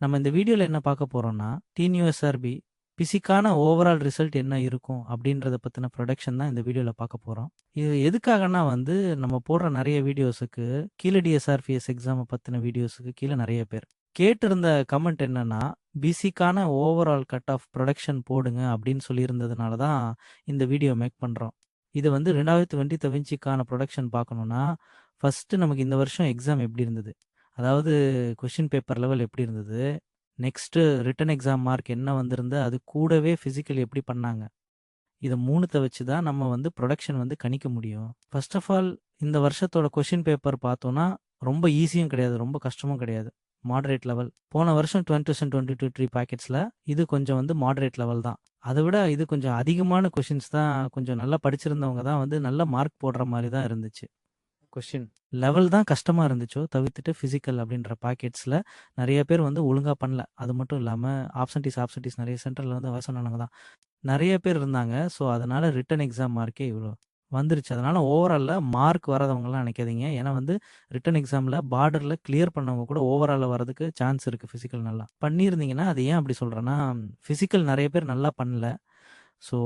நம்ம இந்த வீடியோல என்ன பார்க்க போறோம்னா, டிஎன்யூஎஸ்ஆர்பி பிசிக்கான ஓவரால் ரிசல்ட் என்ன இருக்கும் அப்படின்றத பத்தின ப்ரொடக்ஷன் தான் இந்த வீடியோல பார்க்க போறோம். இது எதுக்காகன்னா வந்து நம்ம போடுற நிறைய வீடியோஸுக்கு கீழ டிஎஸ்ஆர்பிஎஸ் எக்ஸாம பத்தின வீடியோஸுக்கு கீழ நிறைய பேர் கேட்டிருந்த கமெண்ட் என்னன்னா, பிசிக்கான ஓவரால் கட் ஆஃப் ப்ரொடக்ஷன் போடுங்க அப்படின்னு சொல்லியிருந்ததுனால தான் இந்த வீடியோ மேக் பண்றோம். இது வந்து 2020 விஞ்சிக்கான ப்ரொடக்ஷன் பார்க்கணும்னா, ஃபர்ஸ்ட் நமக்கு இந்த வருஷம் எக்ஸாம் எப்படி இருந்தது? அதாவது கொஸ்டின் பேப்பர் லெவல் எப்படி இருந்தது? நெக்ஸ்ட்டு ரிட்டன் எக்ஸாம் மார்க் என்ன வந்திருந்து, அது கூடவே ஃபிசிக்கல் எப்படி பண்ணாங்க? இத 3த்த வச்சு தான் நம்ம வந்து புரொடக்ஷன் வந்து கணிக்க முடியும். ஃபர்ஸ்ட் ஆஃப் ஆல் இந்த வருஷத்தோட கொஸ்டின் பேப்பர் பார்த்தோம்னா, ரொம்ப ஈஸியும் கிடையாது, ரொம்ப கஷ்டமும் கிடையாது. Moderate level. போன வருஷம் 2022 பேக்கெட்ஸ்ல இது கொஞ்சம் வந்து மாடரேட் லெவல் தான். அதை விட இது கொஞ்சம் அதிகமான கொஷின்ஸ் தான், கொஞ்சம் நல்லா படிச்சிருந்தவங்க தான் வந்து நல்ல மார்க் போடுற மாதிரி தான் இருந்துச்சு. கொஸ்டின் லெவல் தான் கஷ்டமா இருந்துச்சோ தவிர்த்துட்டு ஃபிசிக்கல் அப்படின்ற பாக்கெட்ஸில் நிறைய பேர் வந்து ஒழுங்காக பண்ணல. அது மட்டும் இல்லாமல் ஆப்சன்டீஸ் நிறைய சென்டரில் வந்து வயசானவங்க தான் நிறைய பேர் இருந்தாங்க. ஸோ அதனால் ரிட்டன் எக்ஸாம் மார்க்கே இவ்வளோ வந்துருச்சு. அதனால் ஓவராலில் மார்க் வராதவங்கலாம் நினைக்காதீங்க. ஏன்னா வந்து ரிட்டன் எக்ஸாமில் பார்டரில் கிளியர் பண்ணவங்க கூட ஓவராலில் வரதுக்கு சான்ஸ் இருக்குது. ஃபிசிக்கல் நல்லா பண்ணியிருந்தீங்கன்னா, அது ஏன் அப்படி சொல்கிறேன்னா, ஃபிசிக்கல் நிறைய பேர் நல்லா பண்ணல. ஸோ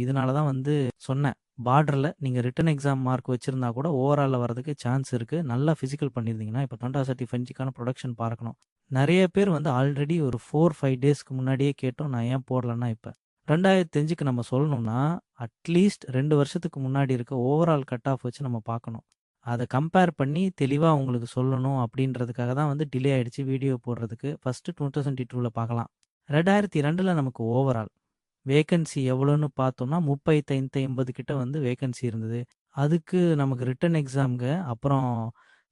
இதனால தான் வந்து சொன்னேன், பார்டரில் நீங்கள் ரிட்டன் எக்ஸாம் மார்க் வச்சுருந்தா கூட ஓவராலில் வரதுக்கு சான்ஸ் இருக்குது. நல்லா ஃபிசிக்கல் பண்ணியிருந்தீங்கன்னா, இப்போ 2035க்கான ப்ரொடக்ஷன் பார்க்கணும். நிறைய பேர் வந்து ஆல்ரெடி ஒரு 4-5 டேஸ்க்கு முன்னாடியே கேட்டோம், நான் ஏன் போடலன்னா இப்போ 2005க்கு நம்ம சொல்லணும்னா அட்லீஸ்ட் 2 வருஷத்துக்கு முன்னாடி இருக்க ஓவரால் கட் ஆஃப் வச்சு நம்ம பார்க்கணும். அதை கம்பேர் பண்ணி தெளிவாக உங்களுக்கு சொல்லணும் அப்படின்றதுக்காக தான் வந்து டிலே ஆகிடுச்சு வீடியோ போடுறதுக்கு. ஃபஸ்ட்டு 2022ல் பார்க்கலாம். 2002ல் நமக்கு ஓவரால் வேகன்சி எவ்வளோன்னு பார்த்தோம்னா 35-80 கிட்ட வந்து வேகன்சி இருந்தது. அதுக்கு நமக்கு ரிட்டன் எக்ஸாமுக்கு அப்புறம்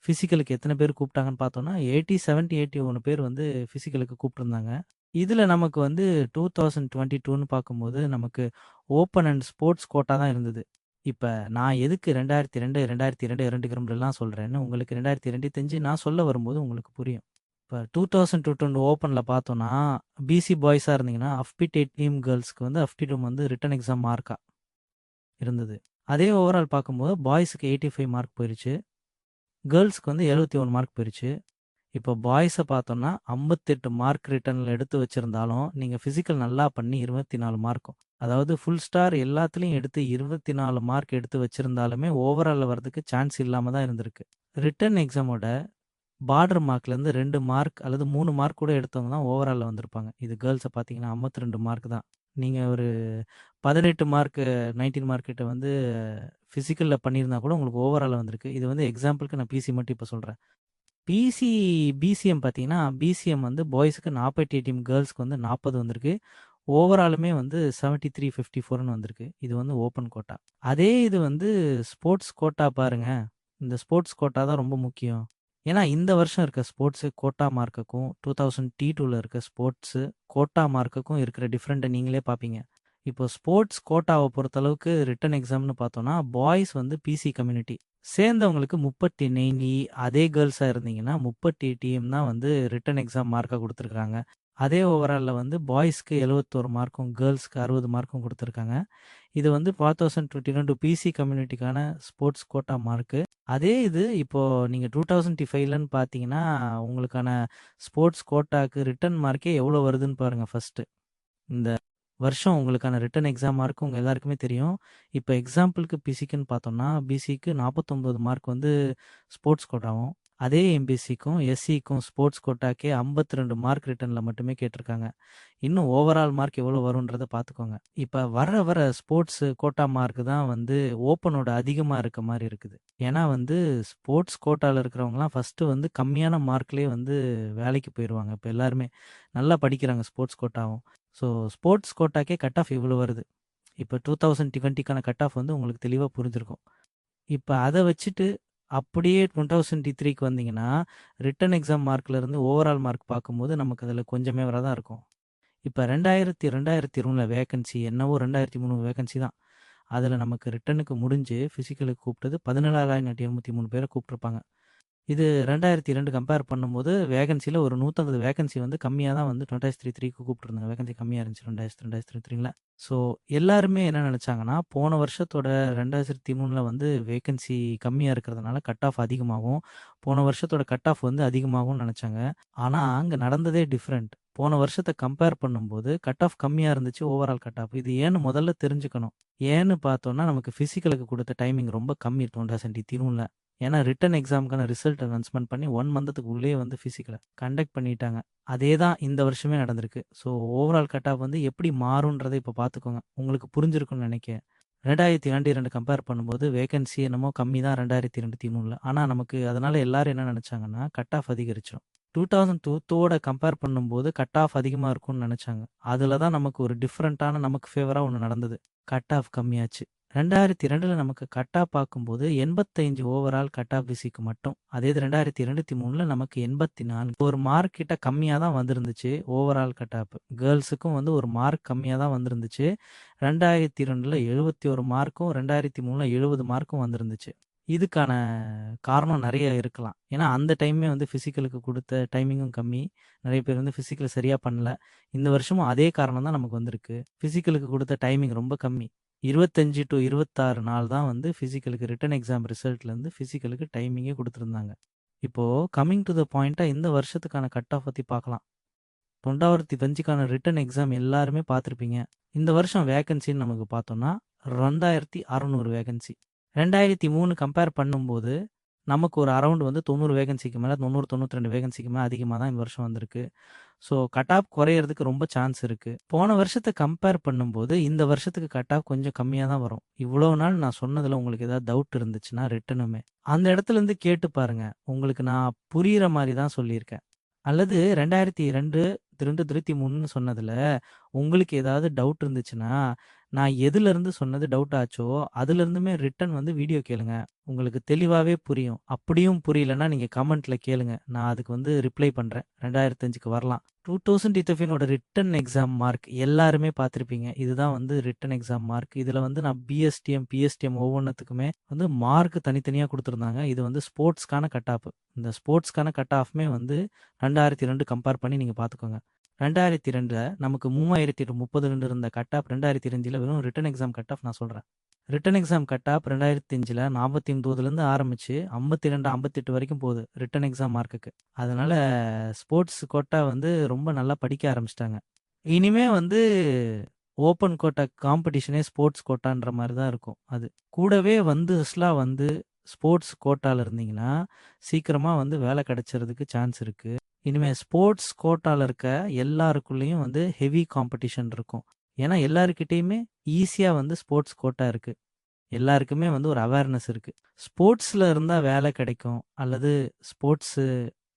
ஃபிசிக்கலுக்கு எத்தனை பேர் கூப்பிட்டாங்கன்னு பார்த்தோம்னா 70-81 பேர் வந்து ஃபிசிக்கலுக்கு கூப்பிட்டுருந்தாங்க. இதில் நமக்கு வந்து 2022ன்னு பார்க்கும்போது நமக்கு ஓப்பன் அண்ட் ஸ்போர்ட்ஸ் கோட்டா தான் இருந்தது. இப்போ நான் எதுக்கு 2002 கிரம்பலாம் சொல்கிறேன்னு உங்களுக்கு 2025 நான் சொல்ல வரும்போது உங்களுக்கு புரியும். இப்போ 2022 ஓப்பனில் பார்த்தோன்னா பிசி பாய்ஸாக இருந்தீங்கன்னா அஃப்பிடே டீம் கேர்ள்ஸ்க்கு வந்து அஃப்டிடூம் வந்து ரிட்டன் எக்ஸாம் மார்க்காக இருந்தது. அதே ஓவரால் பார்க்கும்போது பாய்ஸுக்கு 85 மார்க் போயிடுச்சு, கேர்ள்ஸ்க்கு வந்து 71 மார்க் போயிடுச்சு. இப்போ பாய்ஸை பார்த்தோம்னா 58 மார்க் ரிட்டனில் எடுத்து வச்சுருந்தாலும் நீங்கள் ஃபிசிக்கல் நல்லா பண்ணி 24 மார்க்கும், அதாவது ஃபுல் ஸ்டார் எல்லாத்துலேயும் எடுத்து 24 மார்க் எடுத்து வச்சுருந்தாலுமே ஓவராலில் வர்றதுக்கு சான்ஸ் இல்லாமல் தான் இருந்திருக்கு. ரிட்டன் எக்ஸாமோட பார்டர் மார்க்லேருந்து 2 மார்க் அல்லது 3 மார்க் கூட எடுத்தவங்க தான் ஓவராலில் வந்திருப்பாங்க. இது கேர்ள்ஸை பார்த்தீங்கன்னா 52 மார்க் தான். நீங்கள் ஒரு 18 மார்க்கு 19 மார்க் கிட்ட வந்து ஃபிசிக்கலில் பண்ணியிருந்தா கூட உங்களுக்கு ஓவராலில் வந்திருக்கு. இது வந்து எக்ஸாம்பிளுக்கு நான் பிசி மட்டும் இப்போ சொல்கிறேன். பிசி பிசிஎம் பார்த்தீங்கன்னா பிசிஎம் வந்து பாய்ஸுக்கு 48, கேர்ள்ஸ்க்கு வந்து 40 வந்திருக்கு. ஓவராலுமே வந்து 73-54ன்னு வந்திருக்கு. இது வந்து ஓப்பன் கோட்டா. அதே இது வந்து ஸ்போர்ட்ஸ் கோட்டா பாருங்க. இந்த ஸ்போர்ட்ஸ் கோட்டா தான் ரொம்ப முக்கியம். ஏன்னா இந்த வருஷம் இருக்க ஸ்போர்ட்ஸு கோட்டா மார்க்குக்கும் 2022ல் இருக்க ஸ்போர்ட்ஸு கோட்டா மார்க்குக்கும் இருக்கிற டிஃப்ரெண்ட்டை நீங்களே பார்ப்பீங்க. இப்போ ஸ்போர்ட்ஸ் கோட்டாவை பொறுத்தளவுக்கு ரிட்டன் எக்ஸாம்னு பார்த்தோன்னா பாய்ஸ் வந்து பிசி கம்யூனிட்டி சேர்ந்தவங்களுக்கு 39, அதே கேர்ள்ஸாக இருந்தீங்கன்னா 38 தான் வந்து ரிட்டன் எக்ஸாம் மார்க்காக கொடுத்துருக்காங்க. அதே ஓவராலில் வந்து பாய்ஸ்க்கு 71 மார்க்கும் கேர்ள்ஸ்க்கு 60 மார்க்கும் கொடுத்துருக்காங்க. இது வந்து 2022 பிசி கம்யூனிட்டிக்கான ஸ்போர்ட்ஸ் கோட்டா மார்க்கு. அதே இது இப்போது நீங்கள் 2025லன்னு பார்த்தீங்கன்னா உங்களுக்கான ஸ்போர்ட்ஸ் கோட்டாக்கு ரிட்டன் மார்க்கே எவ்வளோ வருதுன்னு பாருங்கள். ஃபஸ்ட்டு இந்த வருஷம் உங்களுக்கான ரிட்டன் எக்ஸாம் மார்க் உங்கள் எல்லாருக்குமே தெரியும். இப்போ எக்ஸாம்பிளுக்கு பிசிக்குன்னு பார்த்தோம்னா பிசிக்கு 49 மார்க் வந்து ஸ்போர்ட்ஸ் கோட்டாவும், அதே எம்பிசிக்கும் எஸ்சிக்கும் ஸ்போர்ட்ஸ் கோட்டாக்கே 52 மார்க் ரிட்டனில் மட்டுமே கேட்டிருக்காங்க. இன்னும் ஓவரால் மார்க் எவ்வளோ வரும்ன்றதை பார்த்துக்கோங்க. இப்போ வர ஸ்போர்ட்ஸ் கோட்டா மார்க் தான் வந்து ஓப்பனோட அதிகமாக இருக்க மாதிரி இருக்குது. ஏன்னா வந்து ஸ்போர்ட்ஸ் கோட்டாவில் இருக்கிறவங்களாம் ஃபஸ்ட்டு வந்து கம்மியான மார்க்லேயே வந்து வேலைக்கு போயிடுவாங்க. இப்போ எல்லாருமே நல்லா படிக்கிறாங்க ஸ்போர்ட்ஸ் கோட்டாவும். ஸோ ஸ்போர்ட்ஸ் கோட்டாக்கே கட் ஆஃப் இவ்வளோ வருது. இப்போ 2020க்கான கட் ஆஃப் வந்து உங்களுக்கு தெளிவாக புரிஞ்சிருக்கும். இப்போ அதை வச்சுட்டு அப்படியே 2023க்கு வந்தீங்கன்னா ரிட்டன் எக்ஸாம் மார்க்லேருந்து ஓவரால் மார்க் பார்க்கும்போது நமக்கு அதில் கொஞ்சமே வரதான் இருக்கும். இப்போ 2023 வேகன்சி என்னவோ 2003 வேகன்சி தான். அதில் நமக்கு ரிட்டனுக்கு முடிஞ்சு ஃபிசிக்கலுக்கு கூப்பிட்டது 17,883 பேரை கூப்பிட்ருப்பாங்க. இது 2002 கம்பேர் பண்ணும்போது வேகன்சியில் ஒரு 150 வேகன்சி வந்து கம்மியாக தான் வந்து 2023க்கு கூப்பிட்டுருந்தாங்க. வேகன்சி கம்மியாக இருந்துச்சு 2023ல. ஸோ எல்லாருமே என்ன நினச்சாங்கன்னா, போன வருஷத்தோட 2023ல வந்து வேகன்சி கம்மியாக இருக்கிறதுனால கட் ஆஃப் அதிகமாகும், போன வருஷத்தோட கட் ஆஃப் வந்து அதிகமாகும்னு நினச்சாங்க. ஆனால் அங்கே நடந்ததே டிஃப்ரெண்ட். போன வருஷத்தை கம்பேர் பண்ணும்போது கட் ஆஃப் கம்மியாக இருந்துச்சு, ஓவரால் கட் ஆஃப். இது ஏன்னு முதல்ல தெரிஞ்சுக்கணும். ஏன்னு பார்த்தோன்னா, நமக்கு ஃபிசிக்கலுக்கு கொடுத்த டைமிங் ரொம்ப கம்மி 2023ல. ஏன்னா ரிட்டன் எக்ஸாமுக்கான ரிசல்ட் அனௌன்ஸ்மெண்ட் பண்ணி 1 மந்த்துக்கு உள்ளே வந்து ஃபிசிக்கலை கண்டக்ட் பண்ணிட்டாங்க. அதே தான் இந்த வருஷமே நடந்திருக்கு. ஸோ ஓவரால் கட் ஆஃப் வந்து எப்படி மாறுன்றதை இப்போ பார்த்துக்கோங்க. உங்களுக்கு புரிஞ்சிருக்கும்னு நினைக்கிறேன். 2022 கம்பேர் பண்ணும்போது வேகன்சி என்னமோ கம்மி தான் 2023ல. ஆனால் நமக்கு அதனால எல்லாரும் என்ன நினச்சாங்கன்னா, கட் ஆஃப் அதிகரிச்சிடும். 2002 கம்பேர் பண்ணும்போது கட் ஆஃப் அதிகமாக இருக்கும்னு நினச்சாங்க. அதில் தான் நமக்கு ஒரு டிஃப்ரெண்ட்டான நமக்கு ஃபேவராக ஒன்று நடந்தது. Cut off கம்மியாச்சு. 2002ல் நமக்கு கட் ஆஃப் பார்க்கும்போது 85 ஓவரால் கட் ஆஃப் பிசிக்கு மட்டும். அதே இது 2023ல் நமக்கு 84. ஒரு மார்க் கிட்ட கம்மியாக தான் வந்திருந்துச்சு ஓவரால் கட் ஆஃப். கேர்ள்ஸுக்கும் வந்து ஒரு மார்க் கம்மியாக தான் வந்திருந்துச்சு. 2002ல் 71 மார்க்கும் 2003ல் 70 மார்க்கும் வந்திருந்துச்சு. இதுக்கான காரணம் நிறைய இருக்கலாம். ஏன்னா அந்த டைமே வந்து ஃபிசிக்கலுக்கு கொடுத்த டைமிங்கும் கம்மி. நிறைய பேர் வந்து ஃபிசிக்கல் சரியாக பண்ணல. இந்த வருஷமும் அதே காரணம் தான் நமக்கு வந்திருக்கு. ஃபிசிக்கலுக்கு கொடுத்த டைமிங் ரொம்ப கம்மி. 25 to 26 நாள் தான் வந்து ஃபிசிக்கலுக்கு ரிட்டன் எக்ஸாம் ரிசல்ட்லேருந்து ஃபிசிக்கலுக்கு டைமிங்கே கொடுத்துருந்தாங்க. இப்போது கம்மிங் டு த பாயிண்ட்டாக இந்த வருஷத்துக்கான கட் ஆஃப் பற்றி பார்க்கலாம். 2025க்கான ரிட்டன் எக்ஸாம் எல்லாருமே பார்த்துருப்பீங்க. இந்த வருஷம் வேகன்சின்னு நமக்கு பார்த்தோம்னா 2600 வேகன்சி. 2003 கம்பேர் பண்ணும்போது நமக்கு ஒரு அரௌண்ட் வந்து 90 வேகன்சிக்கு மேலே 92 வேகன்சிக்கு மேலே அதிகமாக தான் இந்த வருஷம் வந்திருக்கு. ஸோ கட் ஆஃப் குறையிறதுக்கு ரொம்ப சான்ஸ் இருக்குது. போன வருஷத்தை கம்பேர் பண்ணும்போது இந்த வருஷத்துக்கு கட் ஆஃப் கொஞ்சம் கம்மியாக தான் வரும். இவ்வளோ நாள் நான் சொன்னதில் உங்களுக்கு ஏதாவது டவுட் இருந்துச்சுன்னா ரிட்டனுமே அந்த இடத்துலேருந்து கேட்டு பாருங்க. உங்களுக்கு நான் புரிகிற மாதிரி தான் சொல்லியிருக்கேன். அல்லது 2002 சொன்னதில் உங்களுக்கு ஏதாவது டவுட் இருந்துச்சுன்னா, நான் எதுலேருந்து சொன்னது டவுட் ஆச்சோ அதுலேருந்துமே ரிட்டன் வந்து வீடியோ கேளுங்க. உங்களுக்கு தெளிவாகவே புரியும். அப்படியும் புரியலன்னா நீங்கள் கமெண்ட்டில் கேளுங்க. நான் அதுக்கு வந்து ரிப்ளை பண்ணுறேன். 2005க்கு வரலாம். 2025 ரிட்டன் எக்ஸாம் மார்க் எல்லாருமே பார்த்துருப்பீங்க. இதுதான் வந்து ரிட்டன் எக்ஸாம் மார்க். இதில் வந்து நான் பிஎஸ்டிஎம் பிஎஸ்டிஎம் ஒவ்வொன்றுத்துக்குமே வந்து மார்க் தனித்தனியாக கொடுத்துருந்தாங்க. இது வந்து ஸ்போர்ட்ஸ்க்கான கட் ஆஃப். இந்த ஸ்போர்ட்ஸ்க்கான கட் ஆஃப்மே வந்து 2002 கம்பேர் பண்ணி நீங்கள் பார்த்துக்கோங்க. 2002ல் நமக்கு 3032 இருந்த கட் ஆஃப் 2025ல் வெறும் ரிட்டன் எக்ஸாம் கட் ஆஃப் நான் சொல்கிறேன். ரிட்டன் எக்ஸாம் கட் ஆஃப் 2005ல் 49லேருந்து ஆரம்பித்து 52 58 வரைக்கும் போகுது ரிட்டன் எக்ஸாம் மார்க்குக்கு. அதனால் ஸ்போர்ட்ஸ் கோட்டா வந்து ரொம்ப நல்லா படிக்க ஆரம்பிச்சிட்டாங்க. இனிமே வந்து ஓப்பன் கோட்டா காம்படிஷனே ஸ்போர்ட்ஸ் கோட்டான்ற மாதிரி தான் இருக்கும். அது கூடவே வந்து வந்து ஸ்போர்ட்ஸ் கோட்டாவில் இருந்தீங்கன்னா சீக்கிரமாக வந்து வேலை கிடைச்சிறதுக்கு சான்ஸ் இருக்குது. இனிமேல் ஸ்போர்ட்ஸ் கோட்டாவில் இருக்க எல்லாருக்குள்ளேயும் வந்து ஹெவி காம்படிஷன் இருக்கும். ஏன்னா எல்லாருக்கிட்டேயுமே ஈஸியாக வந்து ஸ்போர்ட்ஸ் கோட்டா இருக்குது. எல்லாருக்குமே வந்து ஒரு அவேர்னஸ் இருக்குது. ஸ்போர்ட்ஸில் இருந்தால் வேலை கிடைக்கும் அல்லது ஸ்போர்ட்ஸு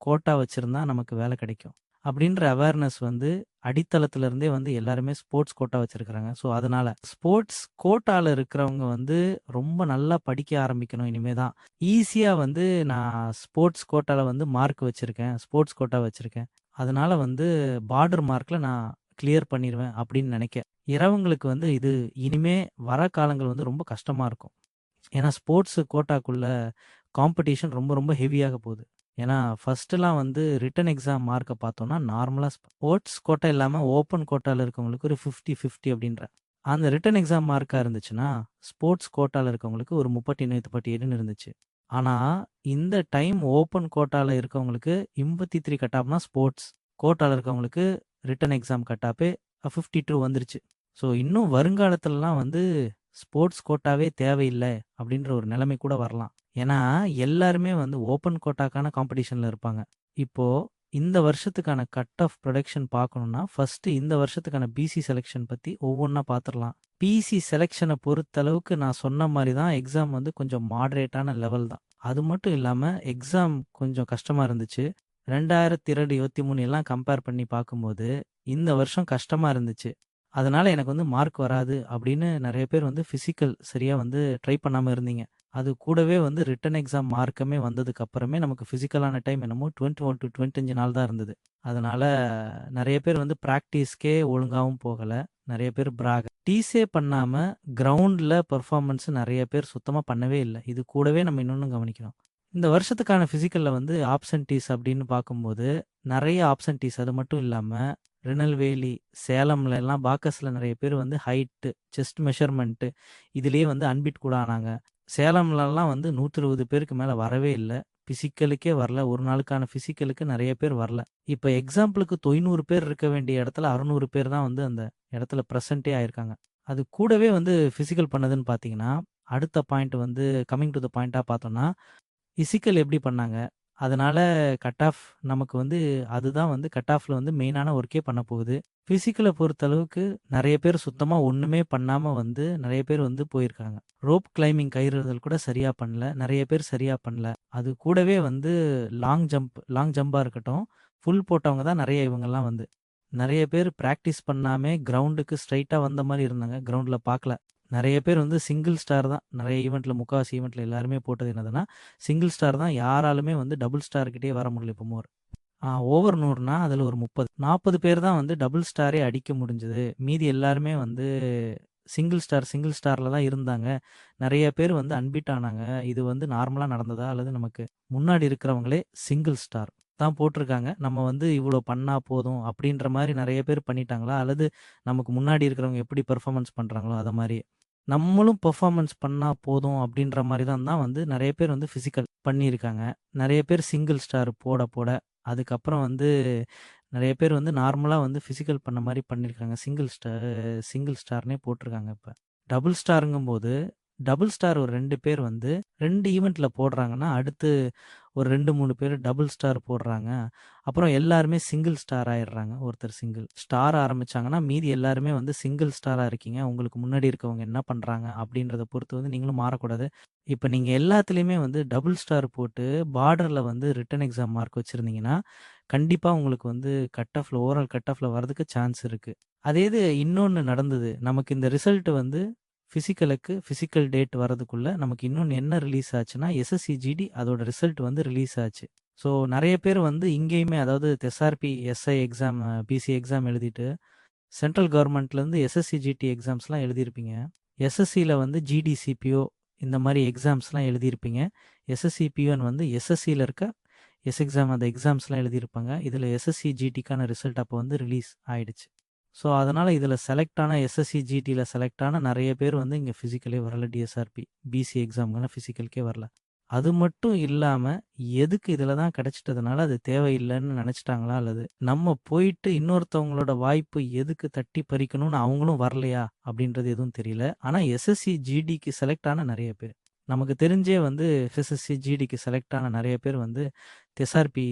கோட்டா வச்சுருந்தா நமக்கு வேலை கிடைக்கும் அப்படின்ற அவேர்னஸ் வந்து அடித்தளத்திலிருந்தே வந்து எல்லாருமே ஸ்போர்ட்ஸ் கோட்டா வச்சுருக்கிறாங்க. ஸோ அதனால் ஸ்போர்ட்ஸ் கோட்டாவில் இருக்கிறவங்க வந்து ரொம்ப நல்லா படிக்க ஆரம்பிக்கணும். இனிமே தான் ஈஸியாக வந்து நான் ஸ்போர்ட்ஸ் கோட்டாவில் வந்து மார்க் வச்சுருக்கேன், ஸ்போர்ட்ஸ் கோட்டா வச்சுருக்கேன், அதனால் வந்து பார்டர் மார்க்கில் நான் கிளியர் பண்ணிடுவேன் அப்படின்னு நினைக்க இரவங்களுக்கு வந்து இது இனிமே வர காலங்கள் வந்து ரொம்ப கஷ்டமாக இருக்கும். ஏன்னா ஸ்போர்ட்ஸ் கோட்டாக்குள்ள காம்படிஷன் ரொம்ப ரொம்ப ஹெவியாக போகுது. ஏன்னா ஃபஸ்ட்டுலாம் வந்து ரிட்டன் எக்ஸாம் மார்க்கை பார்த்தோன்னா நார்மலாக ஸ்போர்ட்ஸ் கோட்டா இல்லாமல் ஓப்பன் கோட்டாவில் இருக்கவங்களுக்கு ஒரு 50-50 அப்படின்ற அந்த ரிட்டன் எக்ஸாம் மார்க்காக இருந்துச்சுன்னா ஸ்போர்ட்ஸ் கோட்டாவில் இருக்கவங்களுக்கு ஒரு 37-37 இருந்துச்சு. ஆனால் இந்த டைம் ஓப்பன் கோட்டாவில் இருக்கவங்களுக்கு 53 கட் ஆஃப்னா ஸ்போர்ட்ஸ் கோட்டாவில் இருக்கவங்களுக்கு ரிட்டன் எக்ஸாம் கட் ஆஃபே 52 வந்துருச்சு. ஸோ இன்னும் வருங்காலத்துலலாம் வந்து ஸ்போர்ட்ஸ் கோட்டாவே தேவையில்லை அப்படின்ற ஒரு நிலைமை கூட வரலாம். ஏன்னா எல்லாருமே வந்து ஓப்பன் கோட்டாக்கான காம்படிஷனில் இருப்பாங்க. இப்போது இந்த வருஷத்துக்கான கட் ஆஃப் ப்ரொடக்ஷன் பார்க்கணுன்னா ஃபஸ்ட்டு இந்த வருஷத்துக்கான பிசி செலெக்ஷன் பற்றி ஒவ்வொன்றா பார்த்துடலாம். பிசி செலெக்ஷனை பொறுத்தளவுக்கு நான் சொன்ன மாதிரி தான் எக்ஸாம் வந்து கொஞ்சம் மாடரேட்டான லெவல் தான். அது மட்டும் இல்லாமல் எக்ஸாம் கொஞ்சம் கஷ்டமாக இருந்துச்சு. 2023 எல்லாம் கம்பேர் பண்ணி பார்க்கும்போது இந்த வருஷம் கஷ்டமாக இருந்துச்சு. அதனால் எனக்கு வந்து மார்க் வராது அப்படின்னு நிறைய பேர் வந்து ஃபிசிக்கல் சரியாக வந்து ட்ரை பண்ணாமல் இருந்தீங்க. அது கூடவே வந்து ரிட்டன் எக்ஸாம் மார்க்கமே வந்ததுக்கு அப்புறமே நமக்கு ஃபிசிக்கலான டைம் என்னமோ 21 to 25 நாள் தான் இருந்தது. அதனால் நிறைய பேர் வந்து ப்ராக்டிஸ்க்கே ஒழுங்காகவும் போகலை. நிறைய பேர் டீஸே பண்ணாமல் கிரவுண்டில் பர்ஃபார்மன்ஸ் நிறைய பேர் சுத்தமாக பண்ணவே இல்லை. இது கூடவே நம்ம இன்னொன்று கவனிக்கணும். இந்த வருஷத்துக்கான ஃபிசிக்கல்ல வந்து ஆப்சென்டீஸ் அப்படின்னு பார்க்கும்போது, நெறைய ஆப்சென்டீஸ் அது மட்டும் இல்லாம, திருநெல்வேலி, சேலம்ல எல்லாம் பாக்கஸ்ல நெறைய பேர் வந்து ஹைட்டு, செஸ்ட் மெஷர்மென்ட்டு இதுலயே வந்து அன்பிட் கூட ஆனாங்க. சேலம்லலாம் வந்து 120 பேருக்கு மேல வரவே இல்ல. பிசிக்கலுக்கே வரல. ஒரு நாளுக்கான பிசிக்கலுக்கு நெறைய பேர் வரல. இப்ப எக்ஸாம்பிளுக்கு 900 பேர் இருக்க வேண்டிய இடத்துல 600 பேர் தான் வந்து அந்த இடத்துல பிரசன்ட்டே ஆயிருக்காங்க. அது கூடவே வந்து பிசிக்கல் பண்ணதுன்னு பார்த்தீங்கன்னா, அடுத்த பாயிண்ட் வந்து கமிங் டூ த பாயிண்ட்டா பார்த்தோம்னா, பிசிக்கல் எப்படி பண்ணாங்க? அதனால கட் ஆஃப் நமக்கு வந்து அதுதான் வந்து கட் ஆஃப்ல வந்து மெயினான ஒர்க்கே பண்ண போகுது. பிசிக்கல பொறுத்தளவுக்கு நெறைய பேர் சுத்தமா ஒண்ணுமே பண்ணாம வந்து நெறைய பேர் வந்து போயிருக்காங்க. ரோப் கிளைம்பிங் கயிறுதல் கூட சரியா பண்ணல. நெறைய பேர் சரியா பண்ணல. அது கூடவே வந்து லாங் ஜம்பா இருக்கட்டும், ஃபுல் போட்டவங்க தான் நெறைய இவங்கலாம் வந்து. நெறைய பேர் பிராக்டிஸ் பண்ணாமே கிரவுண்டுக்கு ஸ்ட்ரெயிட்டா வந்த மாரி இருந்தாங்க. கிரவுண்ட்ல பார்க்கல. நெறைய பேர் வந்து சிங்கிள் ஸ்டார் தான். நெறைய ஈவென்ட்ல முக்காவாசி ஈவென்ட்ல எல்லாருமே போட்டது என்னதுன்னா, சிங்கிள் ஸ்டார் தான். யாராலுமே வந்து டபுள் ஸ்டார் கிட்டயே வர முடியல இப்போ மோர். ஓவர் 100னா அதுல ஒரு 30, 40 பேர் தான் வந்து டபுள் ஸ்டாரே அடிக்க முடிஞ்சது. மீதி எல்லாருமே வந்து சிங்கிள் ஸ்டார்ல தான் இருந்தாங்க. நெறைய பேர் வந்து அன்பீட் ஆனாங்க. இது வந்து நார்மலா நடந்ததா? அல்லது நமக்கு முன்னாடி இருக்கிறவங்களே சிங்கிள் ஸ்டார் தான் போட்டிருக்காங்க. நம்ம வந்து இவ்வளோ பண்ணா போதும் அப்படின்ற மாரி நெறைய பேர் பண்ணிட்டாங்களா? அல்லது நமக்கு முன்னாடி இருக்கிறவங்க எப்படி பெர்ஃபார்மன்ஸ் பண்றாங்களோ அத மாரி. நம்மளும் பெர்ஃபார்மன்ஸ் பண்ணா போதும் அப்படின்ற மாரி தான் வந்து நெறைய பேர் வந்து பிசிக்கல் பண்ணியிருக்காங்க. நெறைய பேர் சிங்கிள் ஸ்டார் போட போட, அதுக்கப்புறம் வந்து நெறைய பேர் வந்து நார்மலா வந்து பிசிக்கல் பண்ண மாரி பண்ணியிருக்காங்க. சிங்கிள் ஸ்டார்னே போட்டிருக்காங்க இப்ப. டபுள் ஸ்டாருங்கும்போது, டபுள் ஸ்டார் ஒரு 2 பேர் வந்து 2 ஈவென்ட்ல போடுறாங்கன்னா, அடுத்து ஒரு 2, 3 பேர் டபுள் ஸ்டார் போடுறாங்க. அப்புறம் எல்லாருமே சிங்கிள் ஸ்டார் ஆயிடுறாங்க. ஒருத்தர் சிங்கிள் ஸ்டார் ஆரம்பிச்சாங்கன்னா, மீதி எல்லாருமே வந்து சிங்கிள் ஸ்டாரா இருக்கீங்க. உங்களுக்கு முன்னாடி இருக்கவங்க என்ன பண்றாங்க அப்படின்றத பொறுத்து வந்து நீங்களும் மாறக்கூடாது. இப்ப நீங்க எல்லாத்துலயுமே வந்து டபுள் ஸ்டார் போட்டு பார்டர்ல வந்து ரிட்டன் எக்ஸாம் மார்க் வச்சிருந்தீங்கன்னா, கண்டிப்பா உங்களுக்கு வந்து கட் ஆஃப்ல ஓவரால் கட் ஆஃப்ல வரதுக்கு சான்ஸ் இருக்கு. அதே இது இன்னொன்னு நடந்தது. நமக்கு இந்த ரிசல்ட் வந்து பிசிக்கல் டேட் வரதுக்குள்ள நமக்கு இன்னொன்னு என்ன ரிலீஸ் ஆச்சுன்னா, எஸ்எஸ்சி-ஜிடி அதோட ரிசல்ட் வந்து ரிலீஸ் ஆச்சு. ஸோ நெறைய பேர் வந்து இங்கேயுமே அதாவது SRP, SI exam, PC exam எழுதிட்டு, சென்ட்ரல் கவர்மெண்ட்லேருந்து எஸ்எஸ்சி-ஜிடி எக்ஸாம்ஸ்லாம் எழுதியிருப்பீங்க. எஸ்எஸ்சில வந்து ஜிடி, சிபிஓ இந்த மாரி எக்ஸாம்ஸ்லாம் எழுதியிருப்பீங்க. எஸ்எஸ்சி-பிஓன்னு வந்து எஸ்எஸ்சில இருக்க எக்ஸாம் அந்த எக்ஸாம்ஸ்லாம் எழுதியிருப்பாங்க. இதில எஸ்எஸ்சி-ஜிடிக்கான ரிசல்ட் அப்போ வந்து ரிலீஸ் ஆயிடுச்சு. ஸோ அதனால இதில செலக்ட் ஆன எஸ்எஸ்சி-ஜிடில செலக்ட் ஆன நெறைய பேர் வந்து இங்க பிசிக்கலே வரல. டிஎஸ்ஆர்பி, பிசி எக்ஸாம்க்கான பிசிக்கலுக்கே வரல. அது மட்டும் இல்லாம, எதுக்கு இதில தான் கிடைச்சிட்டதுனால அது தேவையில்லன்னு நெனைச்சிட்டாங்களா? அல்லது நம்ம போயிட்டு இன்னொருத்தவங்களோட வாய்ப்பு எதுக்கு தட்டி பறிக்கணும்னு அவங்களும் வரலையா? அப்படின்றது எதுவும் தெரியல. ஆனா எஸ்எஸ்சி, ஜிடிக்கு செலக்ட் ஆன நெறைய பேர். நமக்கு தெரிஞ்சே வந்து எஸ்எஸ்சி, ஜிடிக்கு செலக்ட் ஆன நெறைய பேர் வந்து எஸ்ஆர்பி,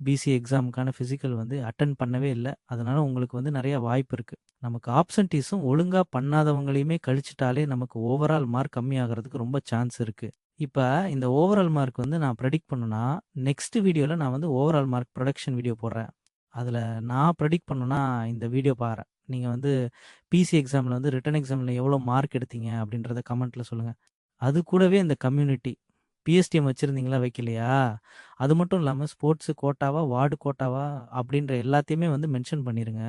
பிசி எக்ஸாமுக்கான பிசிக்கல் வந்து அட்டெண்ட் பண்ணவே இல்ல. அதனால உங்களுக்கு வந்து நெறைய வாய்ப்பு இருக்கு. நமக்கு ஆப்சென்டீஸும் ஒழுங்கா பண்ணாதவங்களையுமே கழிச்சிட்டாலே நமக்கு ஓவரால் மார்க் கம்மியாகறதுக்கு ரொம்ப சான்ஸ் இருக்கு. இப்ப இந்த ஓவரால் மார்க் வந்து நான் ப்ரெடிக்ட் பண்ணணும்னா, நெக்ஸ்ட் வீடியோல நான் வந்து ஓவரால் மார்க் ப்ரொடக்ஷன் வீடியோ போடுறேன். அதுல நான் ப்ரெடிக்ட் பண்ணணும்னா இந்த வீடியோ பாருங்க. நீங்க வந்து பிசி எக்ஸாம்ல வந்து ரிட்டன் எக்ஸாம்ல எவ்வளோ மார்க் எடுத்தீங்க அப்படின்றத கமெண்ட்ல சொல்லுங்க. அது கூடவே இந்த கம்யூனிட்டி பிஎஸ்டிஎம் வச்சிருந்தீங்களா? வைக்கலையா? அது மட்டும் இல்லாம ஸ்போர்ட்ஸ் கோட்டாவா, வார்டு கோட்டாவா அப்படின்ற எல்லாத்தையுமே வந்து மென்ஷன் பண்ணிருங்க.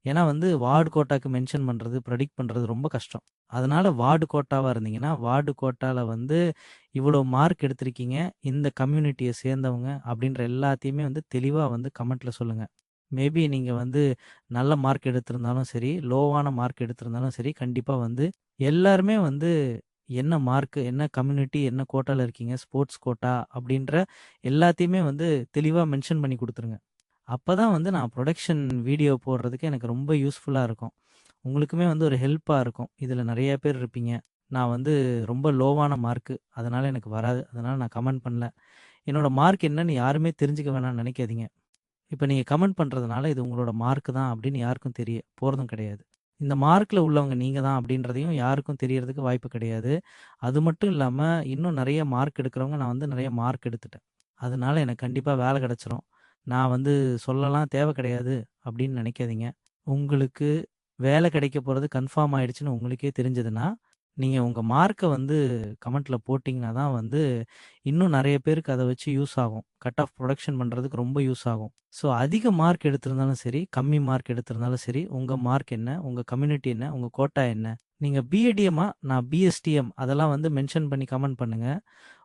ஏன்னா வந்து வார்டு கோட்டாக்கு மென்ஷன் பண்றது, ப்ரெடிக்ட் பண்றது ரொம்ப கஷ்டம். அதனால வார்டு கோட்டாவா இருந்தீங்கன்னா, வார்டு கோட்டால வந்து இவ்வளோ மார்க் எடுத்திருக்கீங்க, இந்த கம்யூனிட்டிய சேர்ந்தவங்க அப்படின்ற எல்லாத்தையுமே வந்து தெளிவா வந்து கமெண்ட்ல சொல்லுங்க. மேபி நீங்க வந்து நல்ல மார்க் எடுத்திருந்தாலும் சரி, லோவான மார்க் எடுத்திருந்தாலும் சரி, கண்டிப்பா வந்து எல்லாருமே வந்து என்ன மார்க், என்ன கம்யூனிட்டி, என்ன கோட்டால இருக்கீங்க, ஸ்போர்ட்ஸ் கோட்டா அப்படின்ற எல்லாத்தையுமே வந்து தெளிவா மென்ஷன் பண்ணி குடுத்துருங்க. அப்பதான் வந்து நான் புரொடக்ஷன் வீடியோ போடுறதுக்கு எனக்கு ரொம்ப யூஸ்ஃபுல்லா இருக்கும். உங்களுக்குமே வந்து ஒரு ஹெல்ப்பா இருக்கும். இதுல நெறைய பேர் இருப்பீங்க. நான் வந்து ரொம்ப லோவான மார்க்கு. அதனால எனக்கு வராது. அதனால நான் கமெண்ட் பண்ணல. என்னோட மார்க் என்னன்னு யாருமே தெரிஞ்சுக்க வேணாம்னு நெனைக்காதீங்க. இப்ப நீங்க கமெண்ட் பண்றதுனால இது உங்களோட மார்க் தான் அப்படின்னு யாருக்கும் தெரிய போறதும் கிடையாது. இந்த மார்க்ல உள்ளவங்க நீங்க தான் அப்படின்றதையும் யாருக்கும் தெரியறதுக்கு வாய்ப்பு கிடையாது. அது மட்டும் இல்லாம இன்னும் நெறைய மார்க் எடுக்கிறவங்க நான் வந்து நெறைய மார்க் எடுத்துட்டேன். அதனால எனக்கு கண்டிப்பா வேலை கிடைச்சிரும். நான் வந்து சொல்லலாம் தேவை கிடையாது அப்படின்னு நினைக்காதீங்க. உங்களுக்கு வேலை கிடைக்க போறது கன்ஃபார்ம் ஆயிடுச்சுன்னு உங்களுக்கே தெரிஞ்சதுன்னா, நீங்க உங்க மார்க்க வந்து கமெண்ட்ல போட்டீங்கன்னா தான் வந்து இன்னும் நெறைய பேருக்கு அத வச்சு யூஸ் ஆகும். கட் ஆஃப் புரொடக்ஷன் பண்றதுக்கு ரொம்ப யூஸ் ஆகும். ஸோ அதிக மார்க் எடுத்திருந்தாலும் சரி, கம்மி மார்க் எடுத்திருந்தாலும் சரி, உங்க மார்க் என்ன? உங்க கம்யூனிட்டி என்ன? உங்க கோட்டா என்ன? நீங்க பிஏடிஎம்மா, நான் பிஎஸ்டிஎம் அதெல்லாம் வந்து மென்ஷன் பண்ணி கமெண்ட் பண்ணுங்க.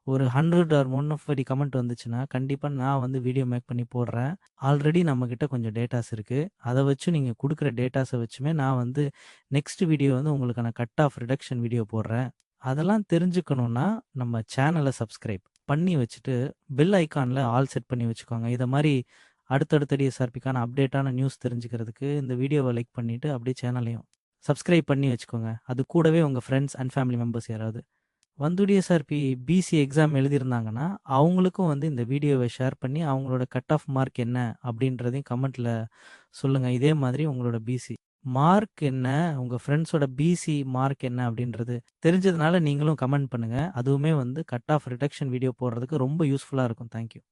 ஒரு 100 ஆர் 150 கமெண்ட் வந்துச்சுன்னா, கண்டிப்பா நான் வந்து வீடியோ மேக் பண்ணி போடுறேன். ஆல்ரெடி நம்மகிட்ட கொஞ்சம் டேட்டாஸ் இருக்கு. அத வச்சு நீங்க குடுக்குற டேட்டாஸ வச்சுமே நான் வந்து நெக்ஸ்ட் வீடியோ வந்து உங்களுக்கான கட் ஆஃப் ரிடக்ஷன் வீடியோ போடுறேன். அதெல்லாம் தெரிஞ்சுக்கணும்னா, நம்ம சேனல சப்ஸ்கிரைப் பண்ணி வச்சுட்டு, பெல் ஐகான்ல ஆல் செட் பண்ணி வச்சுக்கோங்க. இத மாரி அடுத்தடுத்த டிஎஸ்ஆர்பிக்கான அப்டேட்டான நியூஸ் தெரிஞ்சுக்கிறதுக்கு இந்த வீடியோவ லைக் பண்ணிட்டு, அப்படியே சேனலையும் சப்ஸ்கிரைப் பண்ணி வச்சுக்கோங்க. அது கூடவே உங்க ஃப்ரெண்ட்ஸ் அண்ட் ஃபேமிலி மெம்பர்ஸ் யாராவது வந்து டிஎஸ்ஆர்பி பிசி எக்ஸாம் எழுதியிருந்தாங்கன்னா, அவங்களுக்கும் வந்து இந்த வீடியோவ ஷேர் பண்ணி, அவங்களோட கட் ஆஃப் மார்க் என்ன அப்படின்றதையும் கமெண்ட்ல சொல்லுங்க. இதே மாதிரி உங்களோட பிசி மார்க் என்ன, உங்க ஃப்ரெண்ட்ஸோட பிசி மார்க் என்ன அப்படின்றது தெரிஞ்சதுனால நீங்களும் கமெண்ட் பண்ணுங்க. அதுவுமே வந்து கட் ஆஃப் ரிடக்ஷன் வீடியோ போடுறதுக்கு ரொம்ப யூஸ்ஃபுல்லா இருக்கும். Thank you.